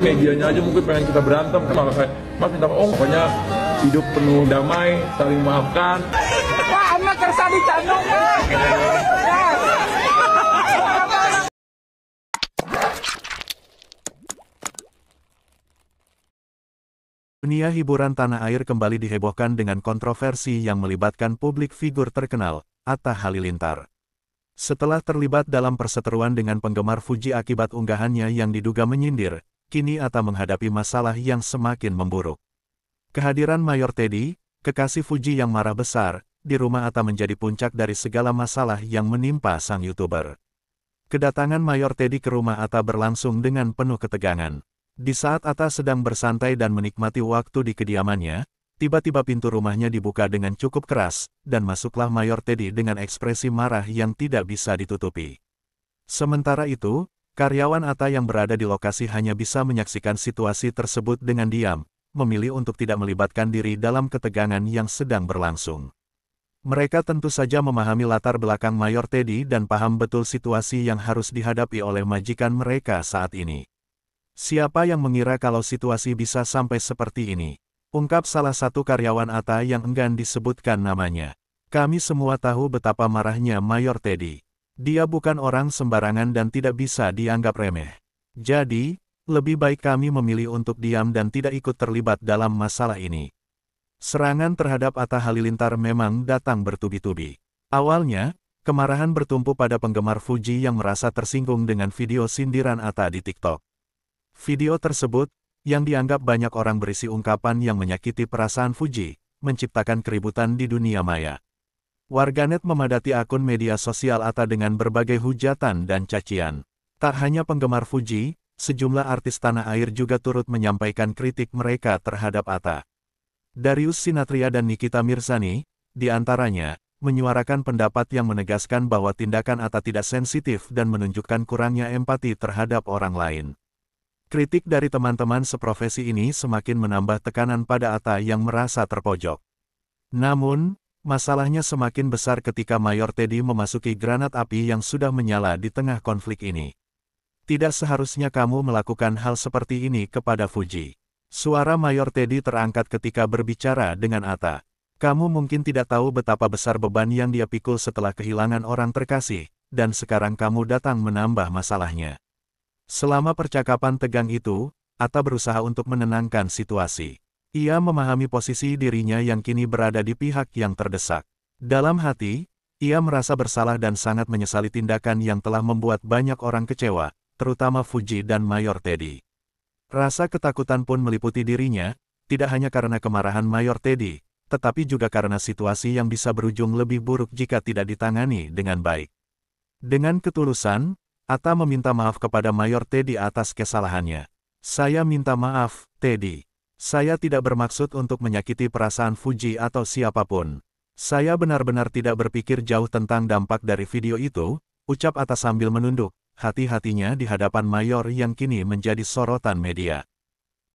Medianya aja mungkin pengen kita berantem, malah kayak mas minta maaf, pokoknya hidup penuh damai, saling memaafkan. Wah, anak kersa di Candong ya. Dunia hiburan tanah air kembali dihebohkan dengan kontroversi yang melibatkan publik figur terkenal, Atta Halilintar. Setelah terlibat dalam perseteruan dengan penggemar Fuji akibat unggahannya yang diduga menyindir, kini Atta menghadapi masalah yang semakin memburuk. Kehadiran Mayor Teddy, kekasih Fuji yang marah besar, di rumah Atta menjadi puncak dari segala masalah yang menimpa sang YouTuber. Kedatangan Mayor Teddy ke rumah Atta berlangsung dengan penuh ketegangan. Di saat Atta sedang bersantai dan menikmati waktu di kediamannya, tiba-tiba pintu rumahnya dibuka dengan cukup keras, dan masuklah Mayor Teddy dengan ekspresi marah yang tidak bisa ditutupi. Sementara itu, karyawan Atta yang berada di lokasi hanya bisa menyaksikan situasi tersebut dengan diam, memilih untuk tidak melibatkan diri dalam ketegangan yang sedang berlangsung. Mereka tentu saja memahami latar belakang Mayor Teddy dan paham betul situasi yang harus dihadapi oleh majikan mereka saat ini. Siapa yang mengira kalau situasi bisa sampai seperti ini? Ungkap salah satu karyawan Atta yang enggan disebutkan namanya. Kami semua tahu betapa marahnya Mayor Teddy. Dia bukan orang sembarangan dan tidak bisa dianggap remeh. Jadi, lebih baik kami memilih untuk diam dan tidak ikut terlibat dalam masalah ini. Serangan terhadap Atta Halilintar memang datang bertubi-tubi. Awalnya, kemarahan bertumpu pada penggemar Fuji yang merasa tersinggung dengan video sindiran Atta di TikTok. Video tersebut, yang dianggap banyak orang berisi ungkapan yang menyakiti perasaan Fuji, menciptakan keributan di dunia maya. Warganet memadati akun media sosial Atta dengan berbagai hujatan dan cacian. Tak hanya penggemar Fuji, sejumlah artis tanah air juga turut menyampaikan kritik mereka terhadap Atta. Darius Sinathrya dan Nikita Mirzani, di antaranya, menyuarakan pendapat yang menegaskan bahwa tindakan Atta tidak sensitif dan menunjukkan kurangnya empati terhadap orang lain. Kritik dari teman-teman seprofesi ini semakin menambah tekanan pada Atta yang merasa terpojok. Namun, masalahnya semakin besar ketika Mayor Teddy memasuki granat api yang sudah menyala di tengah konflik ini. Tidak seharusnya kamu melakukan hal seperti ini kepada Fuji. Suara Mayor Teddy terangkat ketika berbicara dengan Atta. Kamu mungkin tidak tahu betapa besar beban yang dia pikul setelah kehilangan orang terkasih, dan sekarang kamu datang menambah masalahnya. Selama percakapan tegang itu, Atta berusaha untuk menenangkan situasi. Ia memahami posisi dirinya yang kini berada di pihak yang terdesak. Dalam hati, ia merasa bersalah dan sangat menyesali tindakan yang telah membuat banyak orang kecewa, terutama Fuji dan Mayor Teddy. Rasa ketakutan pun meliputi dirinya, tidak hanya karena kemarahan Mayor Teddy, tetapi juga karena situasi yang bisa berujung lebih buruk jika tidak ditangani dengan baik. Dengan ketulusan, Atta meminta maaf kepada Mayor Teddy atas kesalahannya. Saya minta maaf, Teddy. Saya tidak bermaksud untuk menyakiti perasaan Fuji atau siapapun. Saya benar-benar tidak berpikir jauh tentang dampak dari video itu, ucap Atta sambil menunduk, hati-hatinya di hadapan Mayor yang kini menjadi sorotan media.